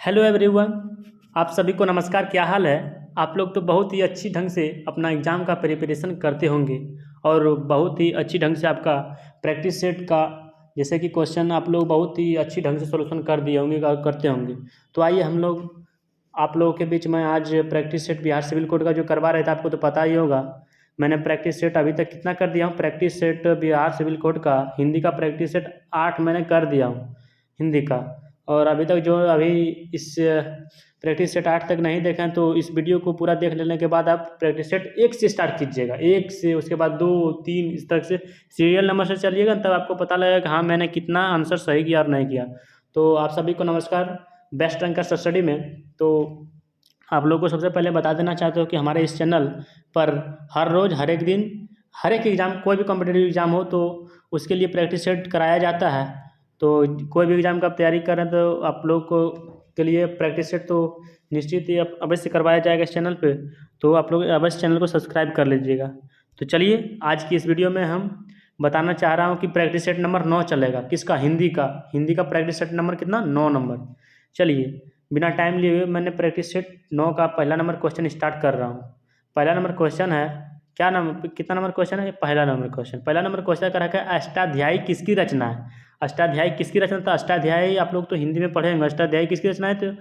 Hello everyone. आप सभी को नमस्कार। क्या हाल है? आप लोग तो बहुत ही अच्छी ढंग से अपना एग्ज़ाम का प्रिपरेशन करते होंगे और बहुत ही अच्छी ढंग से आपका प्रैक्टिस सेट का जैसे कि क्वेश्चन आप लोग बहुत ही अच्छी ढंग से सॉल्यूशन कर दिए होंगे और करते होंगे। तो आइए हम लोग आप लोगों के बीच में आज practice set Bihar civil code का जो करवा रहे थे, आपको तो पता ही होगा। मैंने प्रैक्टिस सेट अभी तक कितना कर दिया हूँ? Practice set Bihar civil code का हिंदी का प्रैक्टिस सेट 8 मैंने कर दिया हूँ हिंदी का। और अभी तक जो अभी इस प्रैक्टिस सेट 8 तक नहीं देखें तो इस वीडियो को पूरा देख लेने के बाद आप प्रैक्टिस सेट 1 से स्टार्ट कीजिएगा, 1 से उसके बाद 2 3 इस तरह से सीरियल नंबर से चलिएगा, तब आपको पता लगेगा कि हाँ मैंने कितना आंसर सही किया और नहीं किया। तो आप सभी को नमस्कार बेस्ट रैंकर स्टडी में। तो आप लोगों को सबसे पहले बता देना चाहते हो कि हमारे इस चैनल पर हर रोज़ हर एक दिन हर एक एग्ज़ाम कोई भी कॉम्पिटिटिव एग्ज़ाम हो तो उसके लिए प्रैक्टिस सेट कराया जाता है। तो कोई भी एग्ज़ाम का आप तैयारी कर रहे हैं तो आप लोग को के लिए प्रैक्टिस सेट तो निश्चित ही अवश्य करवाया जाएगा इस चैनल पे। तो आप लोग अवश्य चैनल को सब्सक्राइब कर लीजिएगा। तो चलिए आज की इस वीडियो में हम बताना चाह रहा हूँ कि प्रैक्टिस सेट नंबर 9 चलेगा किसका? हिंदी का प्रैक्टिस सेट नंबर कितना? 9 नंबर। चलिए बिना टाइम लिए हुए मैंने प्रैक्टिस सेट 9 का पहला नंबर क्वेश्चन स्टार्ट कर रहा हूँ। पहला नंबर क्वेश्चन है, क्या नंबर कितना नंबर क्वेश्चन है? पहला नंबर क्वेश्चन। पहला नंबर क्वेश्चन कर रखा है अष्टाध्यायी किसकी रचना है? अष्टाध्यायी किसकी रचना? तो अष्टाध्यायी आप लोग तो हिंदी में पढ़े होंगे। अष्टाध्यायी किसकी रचना है? तो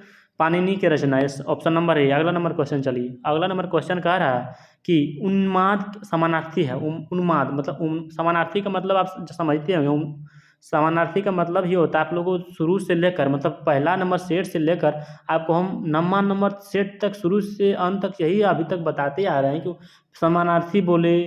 पाणिनि की रचना है। ऑप्शन नंबर है। अगला नंबर क्वेश्चन चलिए। अगला नंबर क्वेश्चन कह रहा है कि उन्माद समानार्थी है। उन्माद मतलब समानार्थी का मतलब आप समझते होंगे। समानार्थी का मतलब ही होता है आप लोगों को शुरू से लेकर मतलब पहला नंबर सेट से लेकर आपको हम नंबर सेट तक शुरू से अंत तक यही अभी तक बताते आ रहे हैं कि समानार्थी बोले,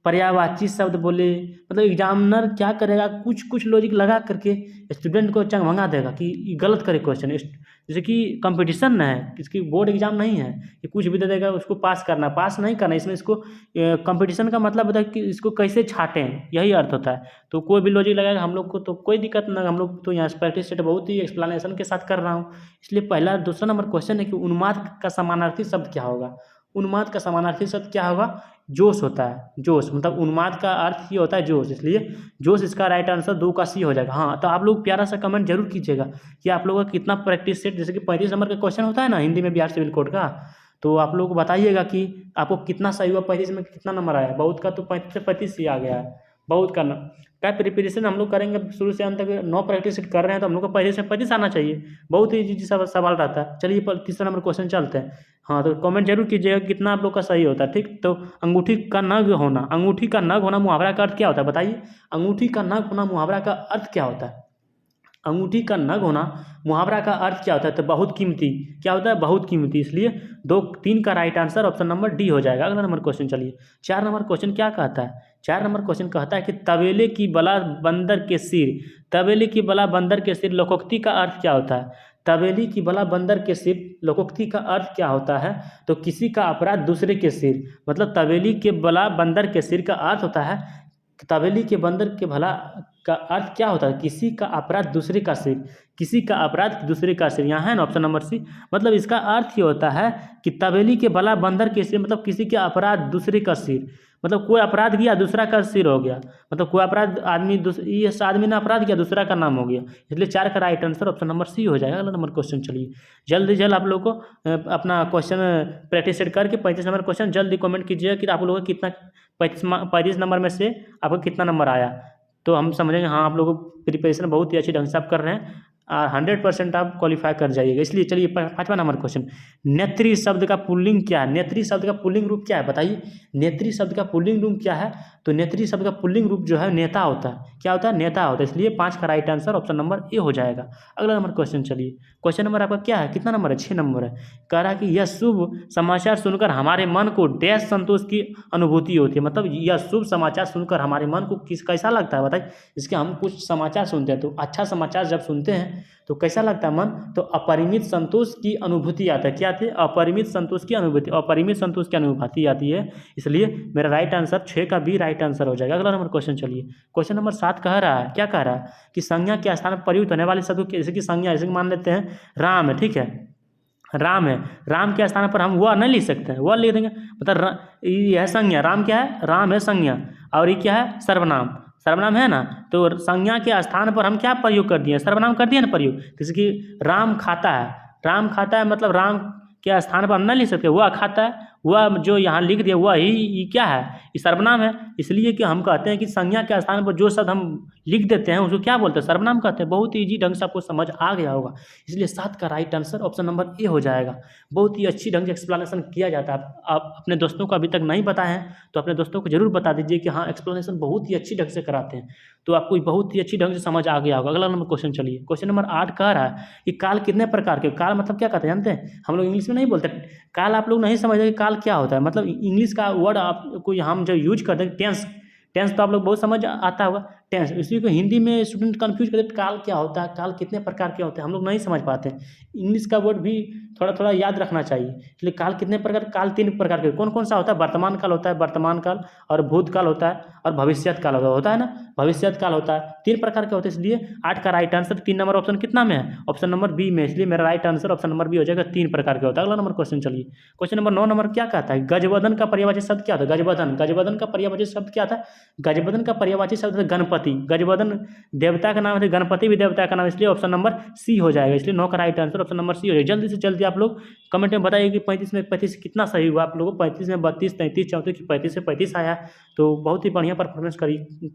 पर्यायवाची शब्द बोले, मतलब एग्जामिनर क्या करेगा कुछ कुछ लॉजिक लगा करके स्टूडेंट को चंग भंगा देगा कि गलत करे क्वेश्चन। जैसे कि कंपटीशन है, इसकी बोर्ड एग्जाम नहीं है कि कुछ भी दे देगा उसको पास करना, पास नहीं करना। इसमें इसको कंपटीशन का मतलब होता है कि इसको कैसे छाटें, यही अर्थ होता है। तो कोई भी लॉजिक लगाएगा हम लोग को तो कोई दिक्कत ना। हम लोग तो यहाँ प्रैक्टिस सेट बहुत ही एक्सप्लेनेशन के साथ कर रहा हूँ, इसलिए पहला दूसरा नंबर क्वेश्चन है कि उन्माद का समानार्थी शब्द क्या होगा? उन्माद का समानार्थी शब्द क्या होगा? जोश होता है। जोश मतलब उन्माद का अर्थ ही होता है जोश, इसलिए जोश इसका राइट आंसर 2 का सी हो जाएगा। हाँ तो आप लोग प्यारा सा कमेंट जरूर कीजिएगा कि आप लोगों का कितना प्रैक्टिस सेट, जैसे कि 35 नंबर का क्वेश्चन होता है ना हिंदी में बिहार सिविल कोड का, तो आप लोग बताइएगा कि आपको कितना सही हुआ, 35 में कितना नंबर आया। बहुत का तो 35 से 35 ही आ गया है। बहुत का क्या प्रिपरेशन हम लोग करेंगे शुरू से अंत तक 9 प्रैक्टिस कर रहे हैं तो हम लोग को 35 से 35 आना चाहिए। बहुत ही इजी सवाल रहता है। चलिए पर तीसरा नंबर क्वेश्चन चलते हैं। हाँ तो कमेंट जरूर कीजिएगा कितना आप लोग का सही होता है। ठीक, तो अंगूठी का नग होना, अंगूठी का नग होना मुहावरा का अर्थ क्या होता है बताइए? अंगूठी का नग होना मुहावरा का अर्थ क्या होता है? अंगूठी का नग होना मुहावरा का अर्थ क्या होता है? तो बहुत कीमती। क्या होता है? बहुत कीमती। इसलिए 2 3 का right answer option number D हो जाएगा। अगला नंबर क्वेश्चन चलिए। 4 नंबर क्वेश्चन क्या कहता है? 4 नंबर क्वेश्चन कहता है कि तबेले की बला बंदर के सिर, तबेले की बला बंदर के सिर लोकोक्ति का अर्थ क्या होता है? तबेली की बला बंदर के सिर लोकोक्ति का अर्थ क्या होता है? तो किसी का अपराध दूसरे के सिर, मतलब तबेली के बला बंदर के सिर का अर्थ होता है, तबेली के बंदर के भला का अर्थ क्या होता है? किसी का अपराध दूसरे का सिर, किसी का अपराध दूसरे का सिर। यहाँ है ना ऑप्शन नंबर सी। मतलब इसका अर्थ ही होता है कि तबेली के भला बंदर के सिर मतलब किसी के अपराध दूसरे का सिर, मतलब कोई अपराध किया दूसरा का सिर हो गया। मतलब कोई अपराध आदमी इस आदमी ने अपराध किया दूसरा का नाम हो गया। इसलिए 4 का right answer option number C हो जाएगा। अगला नंबर क्वेश्चन चलिए। जल्दी जल्द आप लोग को अपना क्वेश्चन प्रैक्टिस सेट करके 35 नंबर क्वेश्चन जल्दी कमेंट कीजिएगा कि आप लोगों को कितना 35 नंबर में से आपको कितना नंबर आया। तो हम समझेंगे हाँ आप लोगों को प्रिपरेशन बहुत ही अच्छी ढंग से आप कर रहे हैं और 100% आप क्वालिफाई कर जाइएगा। इसलिए चलिए 5वां नंबर क्वेश्चन। नेत्री शब्द का पुल्लिंग क्या है? नेत्री शब्द का पुल्लिंग रूप क्या है बताइए? नेत्री शब्द का पुल्लिंग रूप क्या है? तो नेत्री शब्द का पुल्लिंग रूप जो है नेता होता है। क्या होता है? नेता होता है। इसलिए 5 का right answer option number A हो जाएगा। अगला नंबर क्वेश्चन चलिए। क्वेश्चन नंबर आपका क्या है? कितना नंबर है? 6 नंबर है। कह रहा है कि यह शुभ समाचार सुनकर हमारे मन को डैश संतोष की अनुभूति होती है। मतलब यह शुभ समाचार सुनकर हमारे मन को कैसा लगता है बताइए? इसके हम कुछ समाचार सुनते हैं तो अच्छा समाचार जब सुनते हैं तो कैसा लगता है मन? तो अपरिमित संतोष की अनुभूति आता है। क्या आती है? अपरिमित संतोष की अनुभूति, अपरिमित संतोष की अनुभूति आती है। इसलिए मेरा राइट आंसर 6 का बी राइट आंसर हो जाएगा। अगला नंबर क्वेश्चन चलिए। क्वेश्चन नंबर 7 कह रहा है, क्या कह रहा है कि संज्ञा के स्थान पर प्रयुक्त होने वाले शब्द जैसे कि संज्ञा, जैसे कि मान लेते हैं राम है, ठीक है, राम है, राम के स्थान पर हम वह नहीं लिख सकते हैं, वह लिख देंगे। मतलब यह है संज्ञा, राम क्या है? राम है संज्ञा, और ये क्या है? सर्वनाम, सर्वनाम है ना। तो संज्ञा के स्थान पर हम क्या प्रयोग कर दिए? सर्वनाम कर दिए ना प्रयोग। जैसे कि राम खाता है, राम खाता है मतलब राम के स्थान पर हम नहीं लिख सकते, वह खाता है, वह जो यहाँ लिख दिया वह ही क्या है, ये सर्वनाम है। इसलिए कि हम कहते हैं कि संज्ञा के स्थान पर जो शब्द हम लिख देते हैं उसको क्या बोलते हैं, सर्वनाम कहते हैं। बहुत ही ईजी ढंग से आपको समझ आ गया होगा, इसलिए 7 का right answer option number A हो जाएगा। बहुत ही अच्छी ढंग से एक्सप्लेनेशन किया जाता है। आप अपने दोस्तों को अभी तक नहीं बताए हैं तो अपने दोस्तों को जरूर बता दीजिए कि हाँ, एक्सप्लेनेशन बहुत ही अच्छी ढंग से कराते हैं, तो आपको बहुत ही अच्छी ढंग से समझ आ गया होगा। अगला नंबर क्वेश्चन चलिए, क्वेश्चन नंबर 8 कह रहा है कि काल कितने प्रकार के, काल मतलब क्या कहते हैं जानते हैं, हम लोग इंग्लिश में नहीं बोलते काल, आप लोग नहीं समझते कि काल क्या होता है, मतलब इंग्लिश का वर्ड आपको हम जो यूज करते हैं टेंस, टेंस तो आप लोग बहुत समझ आता होगा टेंस, इसी को हिंदी में स्टूडेंट कंफ्यूज करते हैं काल क्या होता है, काल कितने प्रकार के होते हैं, हम लोग नहीं समझ पाते हैं। इंग्लिश का वर्ड भी थोड़ा थोड़ा याद रखना चाहिए। इसलिए काल कितने प्रकार, काल 3 प्रकार के, कौन कौन सा होता है, वर्तमान काल होता है, वर्तमान काल और भूतकाल होता है और भविष्यत काल होता है ना, भविष्यत काल होता है, 3 प्रकार के होते हैं। इसलिए 8 का राइट आंसर 3 नंबर ऑप्शन कितना में है, ऑप्शन नंबर बी में, इसलिए मेरा right answer option number B हो जाएगा, 3 प्रकार के होता है। अगला नंबर क्वेश्चन चलिए, क्वेश्चन नंबर 9 नंबर क्या कहता है, गजवदन का पर्यायवाची शब्द क्या था, गजवदन, गजवदन का पर्यायवाची शब्द क्या था, गजवदन का पर्यायवाची शब्द है गणपति, गजवदन देवता का नाम है, गणपति भी देवता का नाम, इसलिए ऑप्शन नंबर सी हो जाएगा। इसलिए 9 का right answer option number C हो जाएगा। जल्दी से जल्दी आप लोग कमेंट में बताइए कि 35 में 35 कितना सही हुआ, आप लोगों को 35 में 32, 33, 34 की 35 से 35 आया, तो बहुत ही बढ़िया परफॉर्मेंस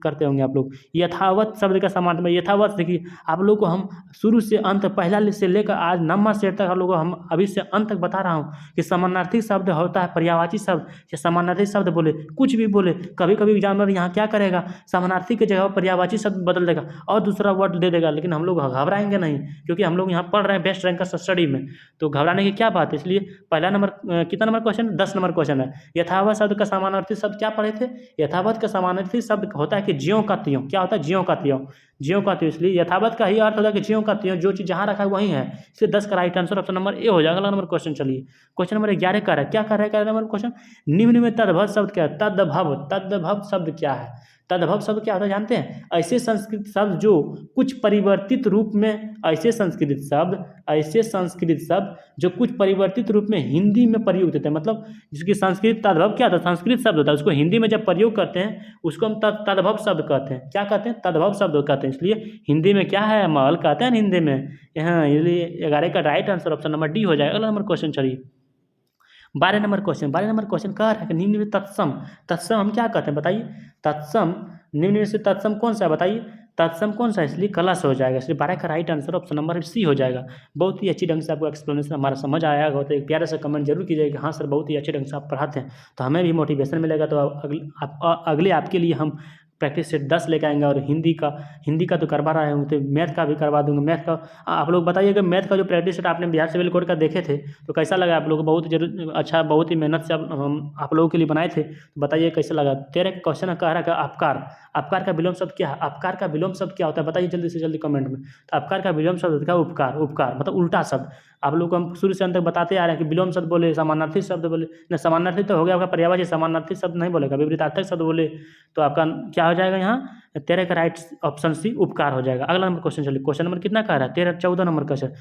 करते होंगे आप लोग। यथावत शब्द का समान में, यथावत देखिए आप लोग को हम शुरू से अंत, पहला से लेकर आज 9वां सेट तक आप लोगों को हम अभी से अंत तक बता रहा हूँ कि समानार्थी शब्द होता है, पर्यायवाची शब्द या समानार्थी शब्द बोले, कुछ भी बोले, कभी कभी एग्जामिनर यहाँ क्या करेगा, समानार्थी की जगह पर्यायवाची शब्द बदल देगा और दूसरा वर्ड दे देगा, लेकिन हम लोग घबराएंगे नहीं, क्योंकि हम लोग यहाँ पढ़ रहे हैं बेस्ट रैंक का स्टडी में, तो घबराने की क्या बात है। इसलिए पहला नंबर कितना नंबर क्वेश्चन, 10 नंबर क्वेश्चन है। यथावत शब्द का समानार्थी शब्द क्या पढ़े थे, यथावत का समानार्थी शब्द होता है कि ज्यों का त्यों, क्या होता है, ज्यों का त्यों, ज्यों का त्यों, इसलिए यथावत का ही अर्थ होता है कि ज्यों का त्यों, जो चीज़ जहाँ रखा है वही है, इसलिए 10 का right answer option number A हो जाएगा। अगला नंबर क्वेश्चन चलिए, क्वेश्चन नंबर 11 का है, क्या कर रहा है 11 नंबर क्वेश्चन, निम्न में तद्भव शब्द क्या है, तद्भव, तद्भव शब्द क्या है, तद्भव शब्द क्या होता है जानते हैं, ऐसे संस्कृत शब्द जो कुछ परिवर्तित रूप में, ऐसे संस्कृत शब्द जो कुछ परिवर्तित रूप में हिंदी में प्रयुक्त होते हैं, मतलब जिसकी संस्कृत, तद्भव क्या था, संस्कृत शब्द होता है, उसको हिंदी में जब प्रयोग करते हैं उसको हम तद्भव शब्द कहते हैं, क्या कहते हैं, तद्भव शब्द कहते हैं। इसलिए हिंदी में क्या है, महल कहते हैं हिंदी में यहाँ, इसलिए 11 का right answer option number D हो जाएगा। अगला नंबर क्वेश्चन चलिए, 12 नंबर क्वेश्चन कह रहा है कि निम्न में तत्सम, तत्सम हम क्या कहते हैं बताइए, तत्सम, निम्न में से तत्सम कौन सा है बताइए, तत्सम कौन सा है, इसलिए कलश हो जाएगा, इसलिए 12 का right answer option number C हो जाएगा। बहुत ही अच्छी ढंग से आपको एक्सप्लेनेशन हमारा समझ आया होगा, तो एक प्यारे से कमेंट जरूर कीजिएगा, हाँ सर बहुत ही अच्छे ढंग से आप पढ़ाते हैं, तो हमें भी मोटिवेशन मिलेगा, तो अगले आपके लिए हम प्रैक्टिस सेट 10 लेकर आएंगे, और हिंदी का तो करवा रहा हूँ, तो मैथ का भी करवा दूंगा। मैथ का आप लोग बताइएगा, मैथ का जो प्रैक्टिस सेट आपने बिहार सिविल कोड का देखे थे तो कैसा लगा आप लोगों को, बहुत जरूर अच्छा, बहुत ही मेहनत से हम आप लोगों के लिए बनाए थे, तो बताइए कैसा लगा। 13 का क्वेश्चन कह रहा है आपकार, आपकार का विलोम शब्द क्या है, आपकार का विलोम शब्द क्या होता है बताइए जल्दी से जल्दी कमेंट में। तो आपकार का विलोम शब्द क्या, उपकार, उपकार मतलब उल्टा शब्द। आप लोग को हम शुरू से अंत तक बताते आ रहे हैं कि विलोम शब्द बोले, समानार्थी शब्द बोले, नहीं समानार्थी तो हो गया आपका पर्यायवाची, समानार्थी शब्द नहीं बोलेगा, विपरीतार्थक शब्द बोले तो आपका क्या हो जाएगा यहाँ, 13 का राइट ऑप्शन सी उपकार हो जाएगा। अगला नंबर क्वेश्चन चलिए, क्वेश्चन नंबर कितना कह रहा है, 14 नंबर क्वेश्चन,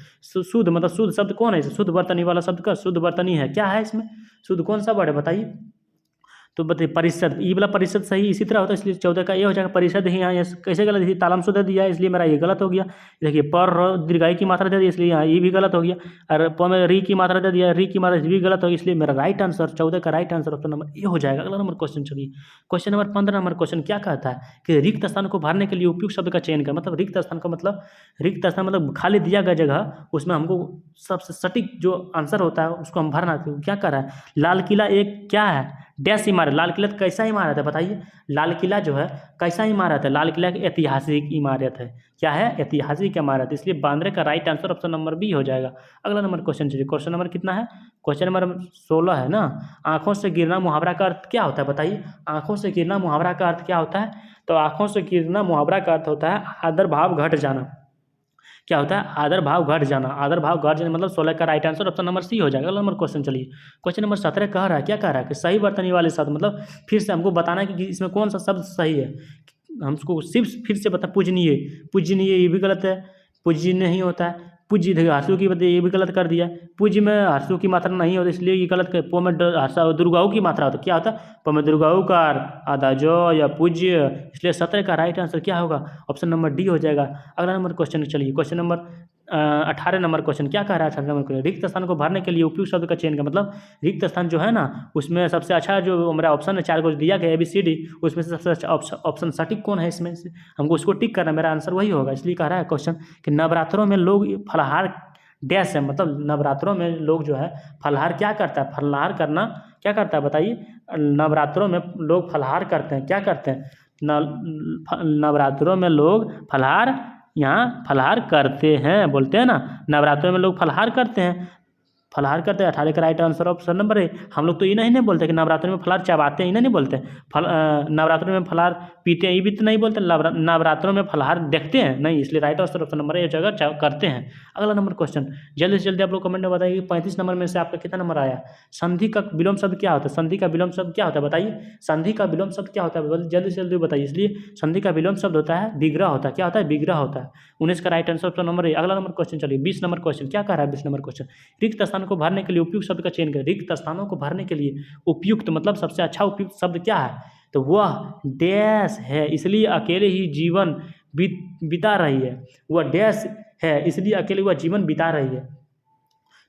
शुद्ध मतलब शुद्ध शब्द कौन है, शुद्ध वर्तनी वाला शब्द का शुद्ध वर्तनी है, क्या है इसमें, शुद्ध कौन सा वर्ड है बताइए, तो बताइए परिषद, ई वाला परिषद सही इसी तरह होता है, इसलिए 14 का ये हो जाएगा, परिषद ही यहाँ कैसे गलत, इसी तालम शुद्ध दिया है इसलिए मेरा ये गलत हो गया। देखिए पर दीर्घाई की मात्रा दे दी इसलिए यहाँ ये भी गलत हो गया, और प में री की मात्रा दे दिया, री की मात्रा भी गलत हो गई, इसलिए मेरा राइट आंसर 14 का right answer option number A हो जाएगा। अगला नंबर क्वेश्चन चलिए, क्वेश्चन नंबर 15 नंबर क्वेश्चन क्या कहता है कि रिक्त स्थान को भरने के लिए उपयुक्त शब्द का चयन कर, मतलब रिक्त स्थान का मतलब, रिक्त स्थान मतलब खाली दिया गया जगह, उसमें हमको सबसे सटीक जो आंसर होता है उसको हम भरना, क्या कर रहा है, लाल किला एक क्या है, डैश इमारत, लाल किला कैसा इमारत है बताइए, लाल किला जो है कैसा इमारत है, लाल किला एक ऐतिहासिक इमारत है, क्या है, ऐतिहासिक इमारत, इसलिए 12 का right answer option number B हो जाएगा। अगला नंबर क्वेश्चन चलिए, क्वेश्चन नंबर कितना है, क्वेश्चन नंबर 16 है ना, आंखों से गिरना मुहावरा का अर्थ क्या होता है बताइए, आंखों से गिरना मुहावरा का अर्थ क्या होता है, तो आंखों से गिरना मुहावरा का अर्थ होता है आदर भाव घट जाना, क्या होता है, आदर भाव घट जाना, आदर भाव घट जाना मतलब 16 का right answer option number C हो जाएगा। अगला नंबर क्वेश्चन चलिए, क्वेश्चन नंबर 17 कह रहा है, क्या कह रहा है कि सही वर्तनी वाले शब्द, मतलब फिर से हमको बताना है कि इसमें कौन सा शब्द सही है, हमको सिर्फ फिर से बता, पूजनीय, पूजनीय ये भी गलत है, पूज्य नहीं होता है, पूज्य देखिए हर्षु की बताइए ये भी गलत कर दिया, पूज्य में हर्षु की मात्रा नहीं होती इसलिए ये गलत कर, पो में दुर्गाऊ की मात्रा होता है, क्या होता है, पो में दुर्गाऊ का आधा जो या पूज्य, इसलिए 17 का राइट आंसर क्या होगा, ऑप्शन नंबर डी हो जाएगा। अगला नंबर क्वेश्चन चलिए, क्वेश्चन नंबर 18 नंबर क्वेश्चन क्या कह रहा है? 18 नंबर क्वेश्चन, रिक्त स्थान को भरने के लिए उपयुक्त शब्द का चयन का मतलब रिक्त स्थान जो है ना, उसमें सबसे अच्छा जो मेरा ऑप्शन है 4 को दिया गया ABCD, उसमें से सबसे अच्छा ऑप्शन सटीक कौन है इसमें से, हमको उसको टिक करना है, मेरा आंसर वही होगा। इसलिए कह रहा है क्वेश्चन कि नवरात्रों में लोग फलाहार डैश है, मतलब नवरात्रों में लोग जो है फलाहार क्या करता है, फलाहार करना क्या करता है बताइए। नवरात्रों में लोग फलाहार करते हैं, क्या करते हैं? नवरात्रों में लोग फलाहार यहाँ फलाहार करते हैं, बोलते हैं ना, नवरात्रों में लोग फलाहार करते हैं, फलाहार करते हैं। 18 का राइट आंसर ऑप्शन नंबर है। हम लोग तो ये नहीं बोलते कि नवरात्रि में फलाहार चबाते हैं, ये नहीं बोलते। नवरात्रि में फलाहार पीते हैं, ये भी तो नहीं बोलते। नवरात्रों में फलाहार देखते हैं नहीं, इसलिए right answer option number A जगह करते हैं। अगला नंबर क्वेश्चन, जल्दी से जल्दी आप लोग कमेंट में बताइए 35 नंबर में से आपका कितना नंबर आया? संधि का विलोम शब्द क्या होता है? संधि का विलोम शब्द क्या होता है बताइए? संधि का विलोम शब्द क्या होता है? जल्दी से जल्दी बताइए। इसलिए संधि का विलोम शब्द होता है विग्रह होता है। क्या होता है? विग्रह होता है। 19 का right answer option number A. अगला नंबर क्वेश्चन चलिए 20 नंबर क्वेश्चन क्या कह रहा है? 20 नंबर क्वेश्चन, रिक्त स्थान को भरने के लिए उपयुक्त शब्द का चयन करें। रिक्त स्थानों को भरने के लिए उपयुक्त मतलब सबसे अच्छा उपयुक्त शब्द क्या है? तो वह डैश है, इसलिए अकेले ही जीवन बिता रही है। वह डैश है, इसलिए अकेले वह जीवन बिता रही है।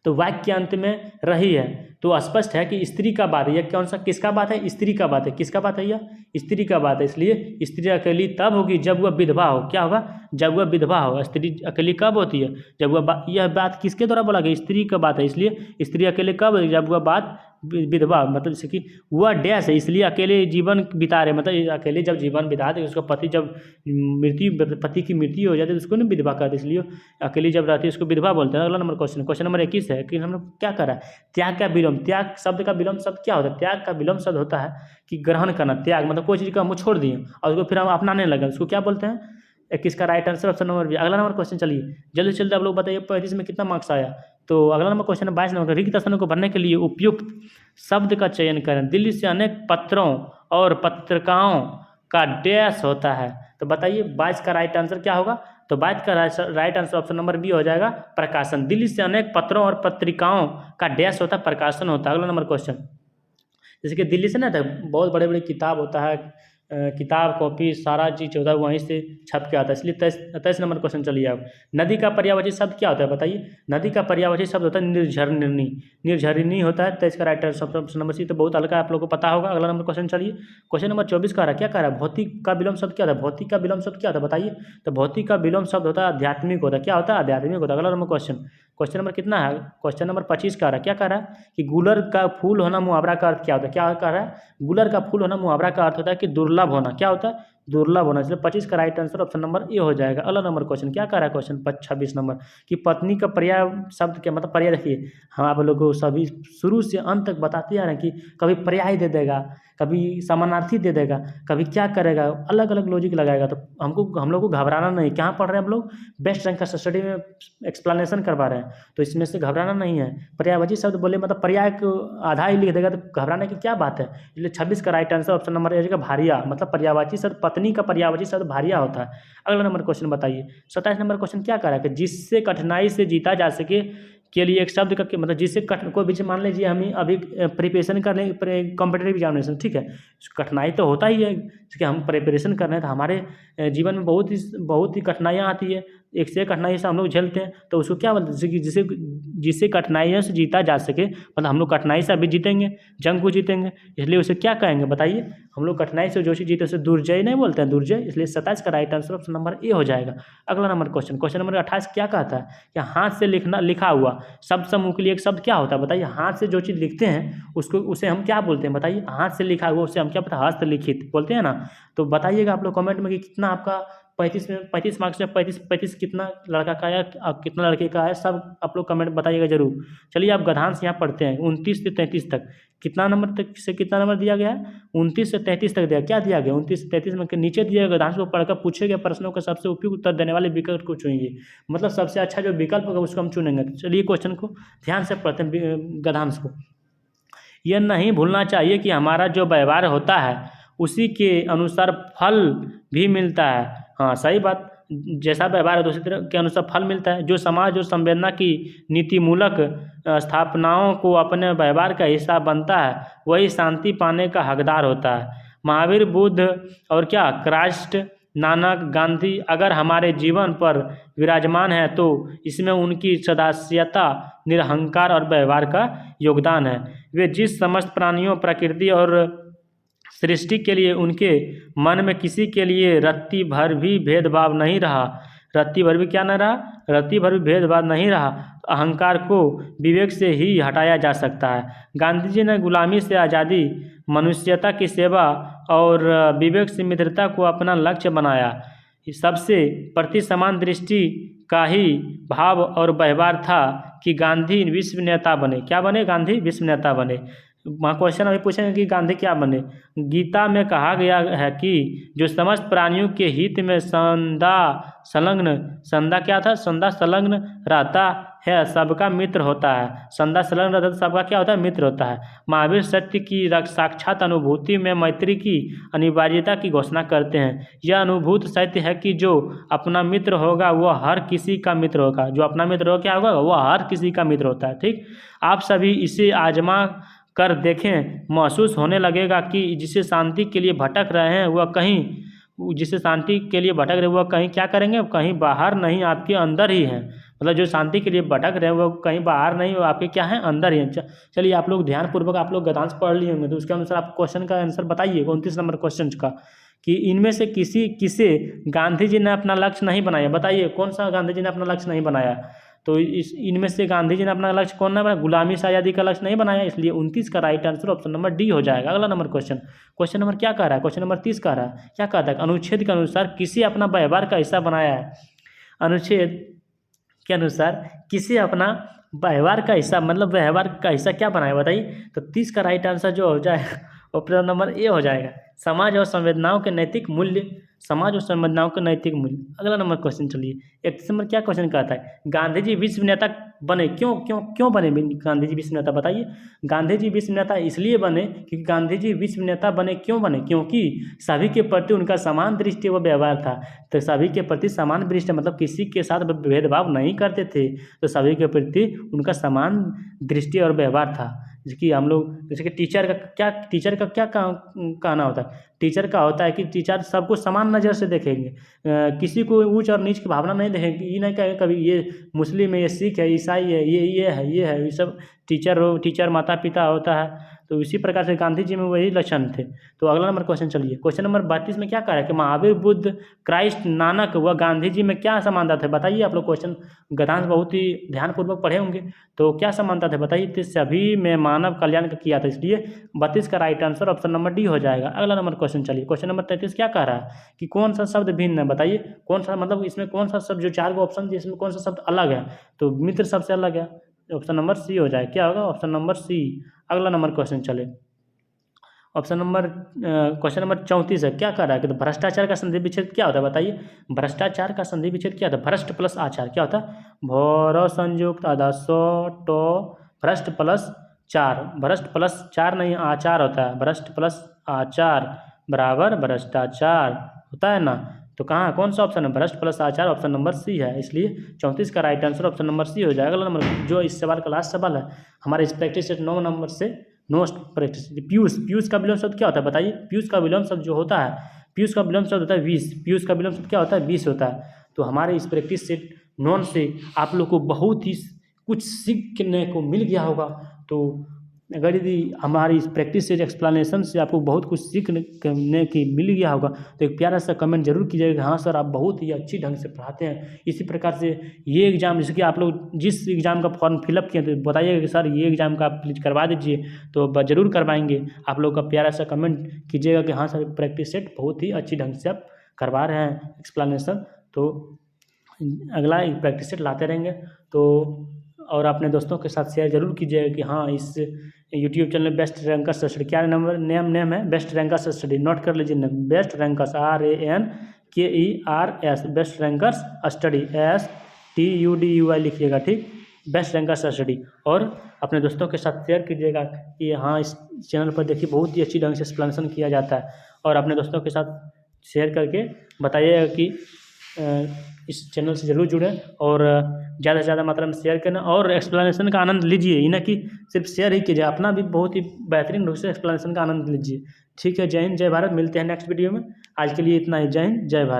तो वाक्य के अंत में रही है, तो स्पष्ट है कि स्त्री का बात है। यह कौन सा किसका बात है? स्त्री का बात है। किसका बात है? यह स्त्री का बात है। इसलिए स्त्री अकेली तब होगी जब वह विधवा हो। क्या होगा? जब वह विधवा हो। स्त्री अकेली कब होती है? जब वह यह बात किसके द्वारा बोला गया? स्त्री का बात है। इसलिए स्त्री अकेले कब होगी? जब वह बात विधवा, मतलब जैसे कि वह डैश है, इसलिए अकेले जीवन बिता रहे, मतलब अकेले जब जीवन बिता दे, उसका पति जब पति की मृत्यु हो जाती है तो उसको नहीं विधवा कहते, इसलिए अकेली जब रहती है उसको विधवा बोलते हैं। अगला नंबर क्वेश्चन, क्वेश्चन नंबर 21 है कि हम लोग क्या कर रहा है? त्याग का विलोम, त्याग शब्द का विलोम शब्द क्या होता है? त्याग का विलोम शब्द होता है कि ग्रहण करना। त्याग मतलब कोई चीज़ का हम छोड़ दिए और उसको फिर हम अपनाने लगे, उसको क्या बोलते हैं? 21 का right answer option number B. अगला नंबर क्वेश्चन चलिए जल्दी जल्दी आप लोग बताइए 35 में कितना मार्क्स आया? तो अगला नंबर क्वेश्चन है 22 नंबर, रिक्त स्थानों को भरने के लिए उपयुक्त शब्द का चयन करें। दिल्ली से अनेक पत्रों और पत्रिकाओं का डैश होता है। तो बताइए 22 का राइट आंसर क्या होगा? तो 22 का right answer option number B हो जाएगा, प्रकाशन। दिल्ली से अनेक पत्रों और पत्रिकाओं का डैश होता है, प्रकाशन होता है। अगला नंबर क्वेश्चन, जैसे कि दिल्ली से ना तो बहुत बड़े बड़े किताब होता है, किताब कॉपी सारा चीज़ होता है वहीं से छप के आता है, इसलिए 23 नंबर क्वेश्चन चलिए आप। नदी का पर्यायवाची शब्द क्या होता है बताइए? नदी का पर्यायवाची शब्द होता है निर्झरिणी। निर्झरिणी होता है। 23 का right answer option number C, तो बहुत हल्का आप लोगों को पता होगा। अगला नंबर क्वेश्चन चलिए, क्वेश्चन नंबर 24 का रहा क्या कह रहा है? भौतिक का विलोम शब्द क्या होता है? भौतिक का विलोम शब्द क्या होता है बताइए? तो भौतिक का विलोम शब्द होता है आध्यात्मिक होता है। क्या होता है? आध्यात्मिक होता है। अगला नंबर क्वेश्चन, क्वेश्चन नंबर कितना है? क्वेश्चन नंबर 25 का रहा क्या कह रहा है? कि गुलर का फूल होना मुहावरा का अर्थ क्या होता है? क्या कह रहा है? गुलर का फूल होना मुहावरा का अर्थ होता है कि दुर्लभ होना। क्या होता है? दुर्लभ होना। इसलिए 25 का right answer option number A हो जाएगा। अगला नंबर क्वेश्चन क्या कह रहा है? क्वेश्चन 26 नंबर कि पत्नी का पर्याय शब्द क्या मतलब? पर्याय देखिए, हम आप लोगों को सभी शुरू से अंत तक बताते आ रहे हैं कि कभी पर्याय दे देगा, कभी समानार्थी दे देगा, कभी क्या करेगा, अलग अलग लॉजिक लगाएगा। तो हम लोग को घबराना नहीं। कहाँ पढ़ रहे हैं हम लोग? बेस्ट रैंक का स्टडी में एक्सप्लेनेशन करवा रहे हैं, तो इसमें से घबराना नहीं है। पर्यायवाची शब्द बोले मतलब पर्याय को आधा ही लिख देगा तो घबराने की क्या बात है? इसलिए 26 का right answer option number A का भारिया, मतलब पर्यायवाची शब्द पत्नी का पर्यायवाची शब्द भारिया होता है। अगला नंबर क्वेश्चन बताइए 27 नंबर क्वेश्चन क्या कर रहा है? कि जिससे कठिनाई से जीता जा सके के लिए एक शब्द का मतलब जिससे कोई भी मान लीजिए हमें अभी प्रिपरेशन कर लें कॉम्पिटेटिव एग्जामिनेशन, ठीक है, कठिनाई तो होता ही है क्योंकि हम प्रिपरेशन कर रहे हैं तो हमारे जीवन में बहुत ही कठिनाइयाँ आती है, एक से एक कठिनाई से हम लोग झेलते हैं। तो उसको क्या बोलते हैं? जैसे कि जिससे कठिनाइयों से जीता जा सके, मतलब हम लोग कठिनाई से अभी जीतेंगे, जंग को जीतेंगे, इसलिए उसे क्या कहेंगे बताइए? हम लोग कठिनाई से जो चीज़ जीते उसे दुर्जय नहीं बोलते हैं, दुर्जय। इसलिए 27 का right answer option number A हो जाएगा। अगला नंबर क्वेश्चन, क्वेश्चन नंबर 28 क्या कहता है? कि हाथ से लिखा हुआ शब्द समूह के लिए एक शब्द क्या होता है बताइए? हाथ से जो चीज़ लिखते हैं उसे हम क्या बोलते हैं बताइए? हाथ से लिखा हुआ उसे हम क्या पता? हस्तलिखित बोलते हैं ना। तो बताइएगा आप लोग कमेंट में कि कितना आपका 35 मार्क्स में 35 कितना लड़का का है, कितना लड़के का है, सब आप लोग कमेंट बताइएगा जरूर। चलिए आप गधांश यहाँ पढ़ते हैं 29 से 33 तक कितना नंबर तक से कितना नंबर दिया गया है? 29 से 33 तक दिया। क्या दिया गया? 29 से 33 में के नीचे दिए गए गधांश को पढ़कर पूछे गए प्रश्नों का सबसे उपयुक्त उत्तर देने वाले विकल्प को चुनेंगे, मतलब सबसे अच्छा जो विकल्प होगा उसको हम चुनेंगे। चलिए क्वेश्चन को ध्यान से पढ़ते हैं गधांश को। यह नहीं भूलना चाहिए कि हमारा जो व्यवहार होता है उसी के अनुसार फल भी मिलता है। हाँ सही बात, जैसा व्यवहार है दूसरी तरह के अनुसार फल मिलता है। जो समाज और संवेदना की नीतिमूलक स्थापनाओं को अपने व्यवहार का हिस्सा बनता है वही शांति पाने का हकदार होता है। महावीर, बुद्ध और क्या क्राइस्ट नानक, गांधी अगर हमारे जीवन पर विराजमान है तो इसमें उनकी सदास्यता, निरहंकार और व्यवहार का योगदान है। वे जिस समस्त प्राणियों, प्रकृति और सृष्टि के लिए उनके मन में किसी के लिए रत्ती भर भी भेदभाव नहीं रहा, रत्ती भर भी क्या नहीं रहा, रत्ती भर भी भेदभाव नहीं रहा, अहंकार को विवेक से ही हटाया जा सकता है। गांधी जी ने गुलामी से आज़ादी, मनुष्यता की सेवा और विवेक से मित्रता को अपना लक्ष्य बनाया। सबसे प्रति समान दृष्टि का ही भाव और व्यवहार था कि गांधी विश्व नेता बने। क्या बने? गांधी विश्व नेता बने। वहाँ क्वेश्चन अभी पूछेंगे कि गांधी क्या बने। गीता में कहा गया है कि जो समस्त प्राणियों के हित में संदा क्या था? संदा संलग्न रहता है, सबका मित्र होता है। संदा संलग्न रहता है, सबका क्या होता है? मित्र होता है। महावीर सत्य की साक्षात अनुभूति में मैत्री की अनिवार्यता की घोषणा करते हैं। यह अनुभूत सत्य है कि जो अपना मित्र होगा वह हर किसी का मित्र होगा। जो अपना मित्र होगा क्या होगा? वह हर किसी का मित्र होता है। ठीक, आप सभी इसे आजमा कर देखें, महसूस होने लगेगा कि जिसे शांति के लिए भटक रहे हैं वह कहीं क्या करेंगे? कहीं बाहर नहीं, आपके अंदर ही है। मतलब जो शांति के लिए भटक रहे हैं वो कहीं बाहर नहीं, वो आपके क्या है? अंदर ही है। चलिए, आप लोग ध्यानपूर्वक आप लोग गद्यांश पढ़ लिए होंगे, तो उसके अनुसार आप क्वेश्चन का आंसर बताइए 29 नंबर क्वेश्चन का, कि इनमें से किसे गांधी जी ने अपना लक्ष्य नहीं बनाया। बताइए कौन सा गांधी जी ने अपना लक्ष्य नहीं बनाया। तो इनमें से गांधी जी ने अपना लक्ष्य कौन ना बनाया? गुलामी से आज़ादी का लक्ष्य नहीं बनाया। इसलिए 29 का right answer option number D हो जाएगा। अगला नंबर क्वेश्चन नंबर क्या कह रहा है? क्वेश्चन नंबर 30 कह रहा है, क्या कहता है? अनुच्छेद के अनुसार किसे अपना व्यवहार का हिस्सा बनाया है? अनुच्छेद के अनुसार किसे अपना व्यवहार का हिस्सा, मतलब व्यवहार का हिस्सा क्या बनाया? बताइए। तो 30 का राइट आंसर जो हो जाएगा ऑप्शन नंबर ए हो जाएगा, समाज और संवेदनाओं के नैतिक मूल्य। समाज और संवेदनाओं के नैतिक मूल्य। अगला नंबर क्वेश्चन चलिए, 31 नंबर क्या क्वेश्चन कहता है? गांधी जी विश्व नेता बने क्यों बने गांधी जी विश्व नेता? बताइए। गांधी जी विश्व नेता इसलिए बने क्योंकि गांधी जी विश्व नेता बने क्यों बने? क्योंकि सभी के प्रति उनका समान दृष्टि व व्यवहार था। तो सभी के प्रति समान दृष्टि मतलब किसी के साथ भेदभाव नहीं करते थे, तो सभी के प्रति उनका समान दृष्टि और व्यवहार था। जैसे कि हम लोग, जैसे कि टीचर का क्या कहना होता है? टीचर का होता है कि टीचर सबको समान नज़र से देखेंगे, किसी को ऊंच और नीच की भावना नहीं देखेंगे। ये नहीं कहेंगे कभी ये मुस्लिम है, ये सिख है, ईसाई है, ये सब टीचर माता पिता होता है। तो इसी प्रकार से गांधी जी में वही लक्षण थे। तो अगला नंबर क्वेश्चन चलिए, क्वेश्चन नंबर 32 में क्या कह रहा है कि महावीर, बुद्ध, क्राइस्ट, नानक व गांधी जी में क्या समानता थे? बताइए। आप लोग क्वेश्चन गद्यांश बहुत ही ध्यानपूर्वक पढ़े होंगे, तो क्या समानता थे बताइए। तो सभी में मानव कल्याण का किया था, इसलिए 32 का right answer option number D हो जाएगा। अगला नंबर क्वेश्चन चलिए, क्वेश्चन नंबर 33 क्या कह रहा है कि कौन सा शब्द भिन्न है? बताइए कौन सा, मतलब इसमें कौन सा शब्द, जो 4 को ऑप्शन दिए इसमें कौन सा शब्द अलग है? तो मित्र सबसे अलग है, ऑप्शन नंबर सी हो जाए। क्या होगा? Option number C. अगला नंबर क्वेश्चन चले, क्वेश्चन नंबर 34 है, क्या कर रहा है कि तो भ्रष्टाचार का संधि विच्छेद क्या होता है? बताइए। भ्रष्टाचार का संधि विच्छेद क्या होता है? भ्रष्ट प्लस आचार क्या होता है? भौर संयुक्त आधा सौ टो भ्रष्ट प्लस चार नहीं, आचार होता है। भ्रष्ट प्लस आचार बराबर भ्रष्टाचार होता है ना। तो कहाँ कौन सा ऑप्शन है? भ्रष्ट प्लस आचार, ऑप्शन नंबर सी है। इसलिए 34 का right answer option number C हो जाएगा। अगला नंबर जो इस सवाल का लास्ट सवाल है हमारे इस प्रैक्टिस सेट 9 नंबर से नोस्ट प्रैक्टिस। पीयूष का विलोम शब्द क्या होता है? बताइए। पीयूष का विलोम शब्द जो होता है, पीयूष का विलोम शब्द होता है 20। पीयूष का विलोम शब्द क्या होता है? 20 होता है। तो हमारे इस प्रैक्टिस सेट 9 से आप लोग को बहुत ही कुछ सीखने को मिल गया होगा। तो अगर यदि हमारी इस प्रैक्टिस से एक्सप्लेनेशन से आपको बहुत कुछ सीखने की मिल गया होगा तो एक प्यारा सा कमेंट जरूर कीजिएगा, हाँ सर आप बहुत ही अच्छी ढंग से पढ़ाते हैं। इसी प्रकार से ये एग्ज़ाम, जैसे कि आप लोग जिस एग्ज़ाम का फॉर्म फिलअप किए तो बताइएगा कि सर ये एग्ज़ाम का आप प्लीज़ करवा दीजिए, तो ज़रूर करवाएंगे। आप लोग का प्यारा सा कमेंट कीजिएगा कि हाँ सर प्रैक्टिस सेट बहुत ही अच्छी ढंग से आप करवा रहे हैं एक्सप्लेनेशन। तो अगला प्रैक्टिस सेट लाते रहेंगे। तो और अपने दोस्तों के साथ शेयर जरूर कीजिएगा कि हाँ इस YouTube channel best rankers study, क्या नेम है? Best rankers study. नोट कर लीजिए name, best rankers RANKERS, best rankers study STUDUI लिखिएगा, ठीक। Best rankers study. और अपने दोस्तों के साथ शेयर कीजिएगा कि हाँ इस चैनल पर देखिए बहुत ही अच्छी ढंग से एक्सप्लेनेशन किया जाता है। और अपने दोस्तों के साथ शेयर करके बताइएगा कि इस चैनल से ज़रूर जुड़ें और ज़्यादा से ज़्यादा मात्रा में शेयर करना और एक्सप्लेनेशन का आनंद लीजिए। ये ना कि सिर्फ शेयर ही कीजिए, अपना भी बहुत ही बेहतरीन रूप से एक्सप्लेनेशन का आनंद लीजिए। ठीक है, जय हिंद जय भारत। मिलते हैं नेक्स्ट वीडियो में। आज के लिए इतना ही। जय हिंद जय भारत।